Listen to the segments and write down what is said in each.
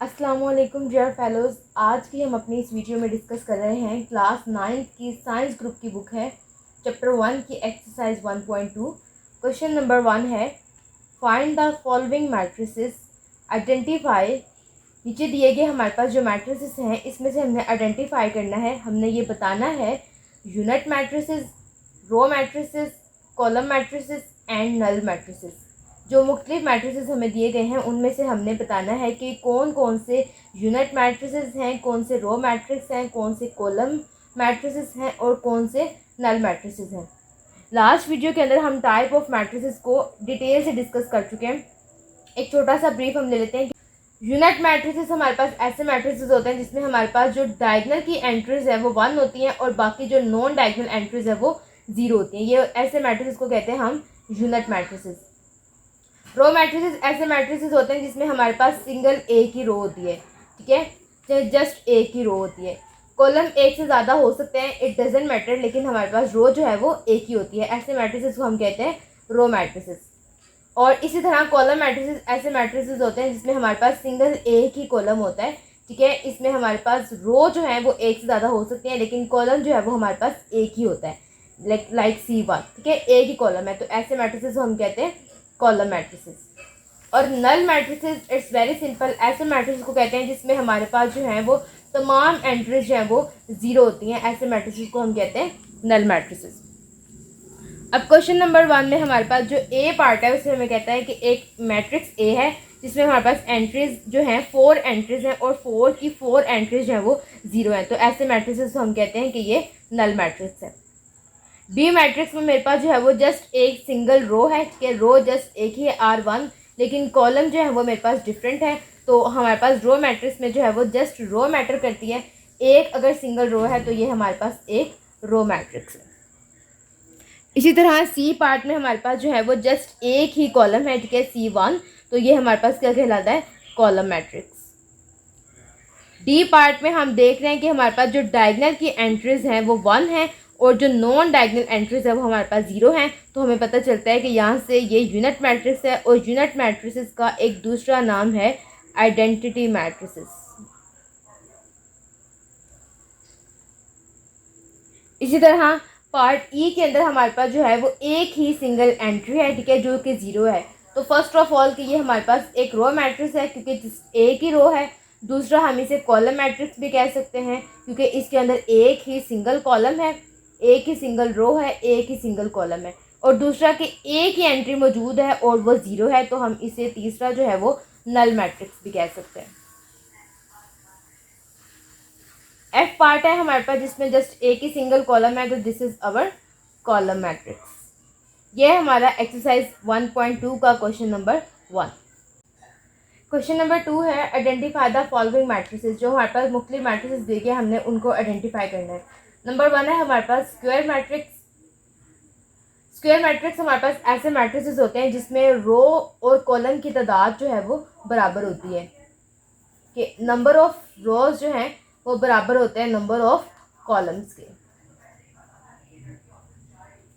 अस्सलामुअलैकुम dear fellows. आज की हम अपनी इस वीडियो में डिस्कस कर रहे हैं क्लास 9 की साइंस ग्रुप की बुक है चैप्टर 1 की एक्सरसाइज 1.2। क्वेश्चन नंबर 1 है find the following matrices, identify. नीचे दिए गए हमारे पास जो मैट्रिसेस हैं इसमें से हमने आइडेंटिफाई करना है। हमने ये बताना है unit matrices, row matrices, column matrices and null matrices. जो मुख्तलिफ मैट्रिसेस हमें दिए गए हैं उनमें से हमने बताना है कि कौन कौन से यूनिट मैट्रिसेस हैं, कौन से रो मैट्रिक्स हैं, कौन से कॉलम मैट्रिसेस हैं और कौन से नल मैट्रिसेस हैं। लास्ट वीडियो के अंदर हम टाइप ऑफ मैट्रिसेस को डिटेल से डिस्कस कर चुके हैं। एक छोटा सा ब्रीफ हम ले लेते हैं। यूनिट मैट्रिसेस हमारे पास ऐसे मैट्रिसेस होते हैं जिसमें हमारे पास जो डायगनल की एंट्रीज है वो 1 होती हैं और बाकी जो नॉन डायगनल एंट्रीज है वो 0 होती हैं। ये ऐसे मैट्रिसेस को कहते हैं हम यूनिट मैट्रिसेस। रो मैट्रिसेस ऐसे मैट्रिसेस होते हैं जिसमें हमारे पास सिंगल एक ही रो होती है, ठीक है, जस्ट एक ही रो होती है। कॉलम एक से ज़्यादा हो सकते हैं, इट डजेंट मैटर, लेकिन हमारे पास रो जो है वो एक ही होती है। ऐसे मैट्रिसेस को हम कहते हैं रो मैट्रिसेस। और इसी तरह कॉलम मैट्रिसेस ऐसे मैट्रिसेस होते हैं जिसमें हमारे पास सिंगल एक ही कॉलम होता है, ठीक है। इसमें हमारे पास रो जो है वो एक से ज़्यादा हो सकती हैं लेकिन कॉलम जो है वो हमारे पास एक ही होता है, लाइक C1, ठीक है, एक ही कॉलम है। तो ऐसे मैट्रिसेस को हम कहते हैं कॉलम मैट्रिसेस। और नल मैट्रिसेस इट्स वेरी सिंपल, ऐसे मैट्रिसेस को कहते हैं जिसमें हमारे पास जो है वो तमाम एंट्रीज जो है वो 0 होती हैं। ऐसे मैट्रिसेस को हम कहते हैं नल मैट्रिसेस। अब क्वेश्चन नंबर 1 में हमारे पास जो ए पार्ट है उसमें हमें कहता है कि एक मैट्रिक्स ए है जिसमें हमारे पास एंट्रीज जो हैं 4 एंट्रीज हैं और 4 की 4 एंट्रीज जो हैं वो 0 हैं। तो ऐसे मैट्रिसेस को हम कहते हैं कि ये नल मैट्रिक्स है। बी मैट्रिक्स में मेरे पास जो है वो जस्ट एक सिंगल रो है, कि रो जस्ट एक ही है R1, लेकिन कॉलम जो है वो मेरे पास डिफरेंट है। तो हमारे पास रो मैट्रिक्स में जो है वो जस्ट रो मैटर करती है। एक अगर सिंगल रो है तो ये हमारे पास एक रो मैट्रिक्स है। इसी तरह सी पार्ट में हमारे पास जो है वो जस्ट एक ही कॉलम है, ठीक है, C1, तो ये हमारे पास क्या कहलाता है, कॉलम मैट्रिक्स। डी पार्ट में हम देख रहे हैं कि हमारे पास जो डायगनल की एंट्रीज हैं वो 1 है और जो नॉन डायगनल एंट्रीज है वो हमारे पास 0 हैं। तो हमें पता चलता है कि यहाँ से ये यूनिट मैट्रिक्स है और यूनिट मैट्रिसेस का एक दूसरा नाम है आइडेंटिटी मैट्रिसेस। इसी तरह पार्ट ई के अंदर हमारे पास जो है वो एक ही सिंगल एंट्री है, ठीक है, जो कि 0 है। तो फर्स्ट ऑफ ऑल कि ये हमारे पास एक रो मैट्रिक्स है क्योंकि एक ही रो है। दूसरा हम इसे कॉलम मैट्रिक्स भी कह सकते हैं क्योंकि इसके अंदर एक ही सिंगल कॉलम है, एक ही सिंगल रो है, एक ही सिंगल कॉलम है। और दूसरा कि एक ही एंट्री मौजूद है और वो 0 है, तो हम इसे तीसरा जो है वो नल मैट्रिक्स भी कह सकते हैं। एफ पार्ट है हमारे पास जिसमें जस्ट एक ही सिंगल कॉलम है, तो this is our column matrix. यह हमारा एक्सरसाइज 1.2 का क्वेश्चन नंबर 1। क्वेश्चन नंबर 2 है आइडेंटिफाई द फॉलोइंग मैट्रिसेस। जो हमारे पास मुख्तलिफ मैट्रिसेस देखे हमने उनको आइडेंटिफाई करना है। नंबर 1 है हमारे पास स्क्वायर मैट्रिक्स। स्क्वायर मैट्रिक्स हमारे पास ऐसे मैट्रिसेस होते हैं जिसमें रो और कॉलम की तादाद जो है वो बराबर होती है, कि नंबर ऑफ रोज जो हैं वो बराबर होते हैं नंबर ऑफ कॉलम्स के,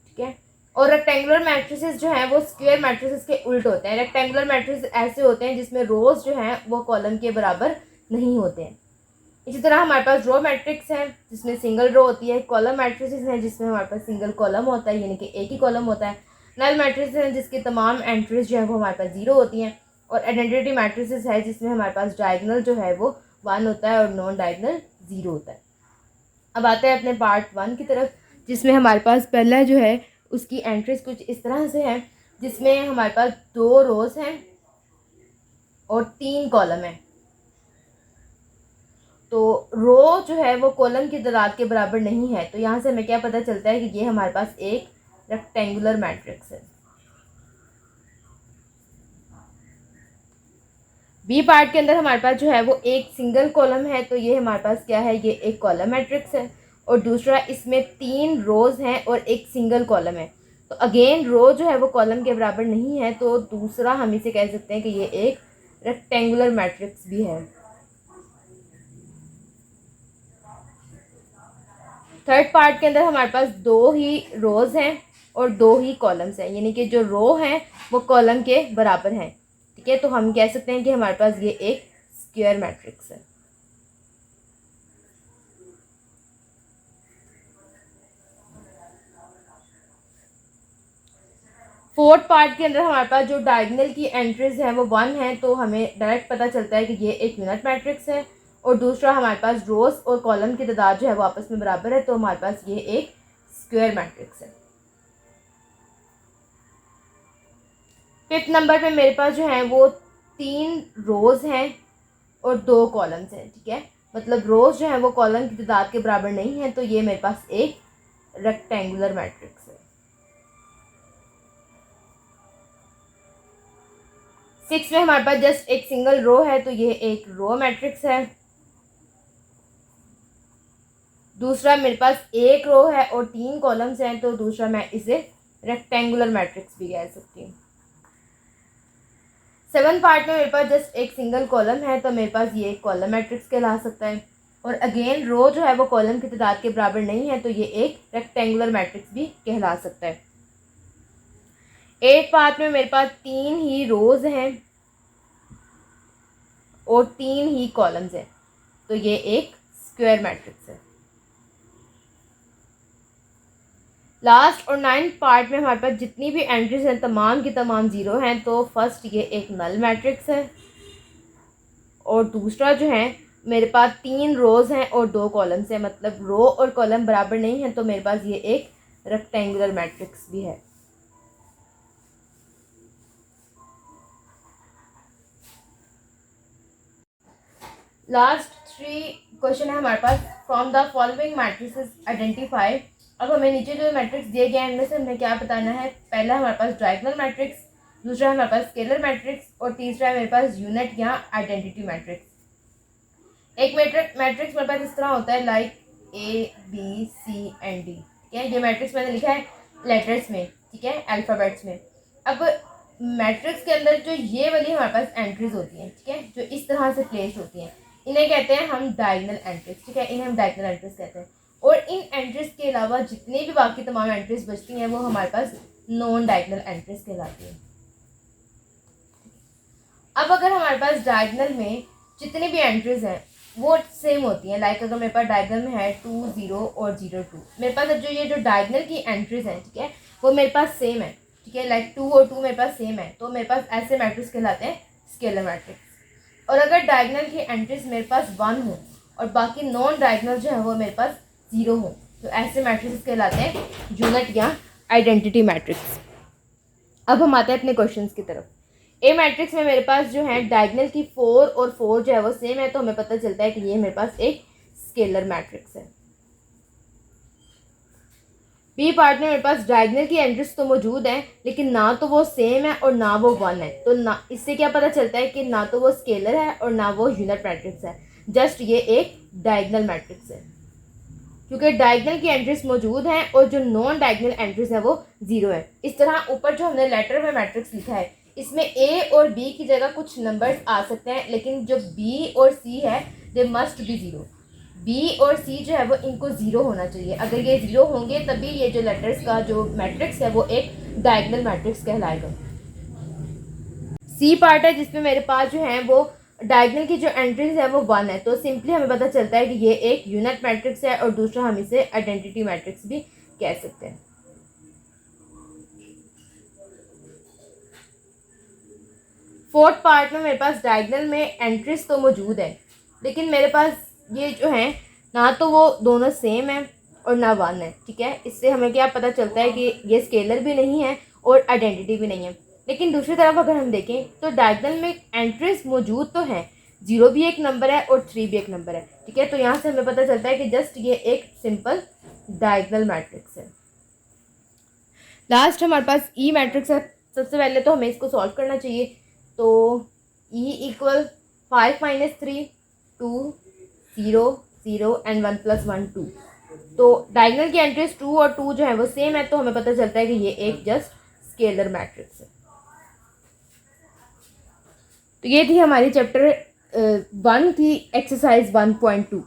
ठीक है। और रेक्टेंगुलर मैट्रिसेस जो हैं वो स्क्वायर मैट्रिसेस के उल्ट होते हैं। रेक्टेंगुलर मैट्रिसेस ऐसे होते हैं जिसमें रोज जो हैं वो कॉलम के बराबर नहीं होते हैं। इसी तरह हमारे पास रो मैट्रिक्स है जिसमें सिंगल रो होती है। कॉलम मैट्रिसेस हैं जिसमें हमारे पास सिंगल कॉलम होता है, यानी कि एक ही कॉलम होता है। नल मैट्रिसेस हैं जिसकी तमाम एंट्रीज जो है वो हमारे पास 0 होती हैं। और आइडेंटिटी मैट्रिसेस है जिसमें हमारे पास डायगनल जो है वो 1 होता है और नॉन डायगनल 0 होता है। अब आते हैं अपने पार्ट 1 की तरफ, जिसमें हमारे पास पहला जो है उसकी एंट्रीज कुछ इस तरह से है, जिसमें हमारे पास 2 रोज हैं और 3 कॉलम हैं। तो रो जो है वो कॉलम की तादाद के बराबर नहीं है, तो यहाँ से हमें क्या पता चलता है कि ये हमारे पास एक रेक्टेंगुलर मैट्रिक्स है। बी पार्ट के अंदर हमारे पास जो है वो एक सिंगल कॉलम है, तो ये हमारे पास क्या है, ये एक कॉलम मैट्रिक्स है। और दूसरा इसमें 3 रोज हैं और एक सिंगल कॉलम है। तो अगेन रो जो है वो कॉलम के बराबर नहीं है, तो दूसरा हम इसे कह सकते हैं कि ये एक रेक्टेंगुलर मैट्रिक्स भी है। थर्ड पार्ट के अंदर हमारे पास 2 ही रोज हैं और 2 ही कॉलम्स हैं, यानी कि जो रो हैं वो कॉलम के बराबर हैं, ठीक है। तो हम कह सकते हैं कि हमारे पास ये एक स्क्वायर मैट्रिक्स है। फोर्थ पार्ट के अंदर हमारे पास जो डायगोनल की एंट्रीज हैं वो 1 है, तो हमें डायरेक्ट पता चलता है कि ये एक यूनिट मैट्रिक्स है। और दूसरा हमारे पास रोज और कॉलम की तादाद जो है वो आपस में बराबर है, तो हमारे पास ये एक स्क्वायर मैट्रिक्स है। फिफ्थ नंबर पे मेरे पास जो है वो 3 रोज हैं और 2 कॉलम्स हैं, ठीक है। मतलब रोज जो है वो कॉलम की तादाद के बराबर नहीं है, तो ये मेरे पास एक रेक्टेंगुलर मैट्रिक्स है। सिक्स में हमारे पास जस्ट एक सिंगल रो है, तो ये एक रो मैट्रिक्स है। दूसरा मेरे पास एक रो है और 3 कॉलम्स हैं, तो दूसरा मैं इसे रेक्टेंगुलर मैट्रिक्स भी कह सकती हूँ। सेवन पार्ट में मेरे पास जस्ट एक सिंगल कॉलम है, तो मेरे पास ये एक कॉलम मैट्रिक्स कहला सकता है। और अगेन रो जो है वो कॉलम की तादाद के बराबर नहीं है, तो ये एक रेक्टेंगुलर मैट्रिक्स भी कहला सकता है। एट पार्ट में मेरे पास 3 ही रोज हैं और 3 ही कॉलम्स हैं, तो ये एक स्क्वायर मैट्रिक्स है। लास्ट और 9th पार्ट में हमारे पास जितनी भी एंट्रीज हैं तमाम की तमाम 0 हैं, तो फर्स्ट ये एक नल मैट्रिक्स है। और दूसरा जो है मेरे पास 3 रोज हैं और 2 कॉलम्स हैं, मतलब रो और कॉलम बराबर नहीं हैं, तो मेरे पास ये एक रेक्टेंगुलर मैट्रिक्स भी है। लास्ट 3 क्वेश्चन है हमारे पास। From the following matrices identify. अब हमें नीचे जो मैट्रिक्स दिए गए हैं इनमें से हमें क्या बताना है। पहला हमारे पास डायगोनल मैट्रिक्स, दूसरा हमारे पास स्केलर मैट्रिक्स और तीसरा है मेरे पास यूनिट या आइडेंटिटी मैट्रिक्स। एक मैट्रिक्स मेरे पास इस तरह होता है लाइक ABCD, ठीक है। ये मैट्रिक्स मैंने लिखा है लेटर्स में, ठीक है, अल्फ़ाबेट्स में। अब मैट्रिक्स के अंदर जो ये वाली हमारे पास एंट्रीज होती हैं, ठीक है, जो इस तरह से प्लेस्ड होती हैं, इन्हें कहते हैं हम डायगोनल एंट्रीज, ठीक है, इन्हें हम डायगोनल एंट्रीज कहते हैं। और इन एंट्रीज के अलावा जितनी भी बाकी तमाम एंट्रीज बचती हैं वो हमारे पास नॉन डायगोनल एंट्रीज कहलाती हैं। अब अगर हमारे पास डायगोनल में जितनी भी एंट्रीज हैं वो सेम होती हैं, लाइक अगर मेरे पास डायगोनल में है 2 0 और 0 2, मेरे पास अब जो ये जो डायगोनल की एंट्रीज हैं, ठीक है, वो मेरे पास सेम है, ठीक है, लाइक 2 और 2 मेरे पास सेम है, तो मेरे पास ऐसे मैट्रिक्स कहलाते हैं स्केलर मैट्रिक्स। और अगर डायगोनल की एंट्रीज मेरे पास 1 हो और बाकी नॉन डायगोनल जो है वो मेरे पास 0 हो, तो ऐसे मैट्रिक्स कहलाते हैं यूनिट या आइडेंटिटी मैट्रिक्स। अब हम आते हैं अपने क्वेश्चंस की तरफ। ए मैट्रिक्स में मेरे पास जो है डायगोनल की 4 और 4 जो है वो सेम है, तो हमें पता चलता है कि ये मेरे पास एक स्केलर मैट्रिक्स है। बी पार्ट में मेरे पास डायगोनल की एंट्रीज तो मौजूद हैं लेकिन ना तो वो सेम है और ना वो 1 है, तो ना इससे क्या पता चलता है कि ना तो वो स्केलर है और ना वो यूनिट मैट्रिक्स है, जस्ट ये एक डायगोनल मैट्रिक्स है। क्योंकि डायगोनल की एंट्रीज मौजूद हैं और जो नॉन डायगोनल एंट्रीज है वो 0 है। इस तरह ऊपर जो हमने लेटर में मैट्रिक्स लिखा है इसमें ए और बी की जगह कुछ नंबर्स आ सकते हैं, लेकिन जो बी और सी है दे मस्ट बी 0। बी और सी जो है वो इनको 0 होना चाहिए। अगर ये 0 होंगे तभी ये जो लेटर्स का जो मैट्रिक्स है वो एक डायगोनल मैट्रिक्स कहलाएगा। सी पार्ट है जिसमें मेरे पास जो है वो डायगोनल की जो एंट्रीज है वो 1 है, तो सिंपली हमें पता चलता है कि ये एक यूनिट मैट्रिक्स है और दूसरा हम इसे आइडेंटिटी मैट्रिक्स भी कह सकते हैं। फोर्थ पार्ट में मेरे पास डायगोनल में एंट्रीज तो मौजूद है लेकिन मेरे पास ये जो है ना तो वो दोनों सेम है और ना 1 है, ठीक है। इससे हमें क्या पता चलता है कि ये स्केलर भी नहीं है और आइडेंटिटी भी नहीं है। लेकिन दूसरी तरफ अगर हम देखें तो डायगोनल में एंट्रीज मौजूद तो हैं, 0 भी एक नंबर है और 3 भी एक नंबर है, ठीक है। तो यहाँ से हमें पता चलता है कि जस्ट ये एक सिंपल डायगोनल मैट्रिक्स है। लास्ट हमारे पास ई मैट्रिक्स है। सबसे पहले तो हमें इसको सॉल्व करना चाहिए। तो ई इक्वल 5 - 3 2 0 0 एंड 1 + 1 2। तो डायगोनल की एंट्रीज 2 और 2 जो है वो सेम है, तो हमें पता चलता है कि ये एक जस्ट स्केलर मैट्रिक्स है। तो ये थी हमारी चैप्टर 1 की एक्सरसाइज 1.2।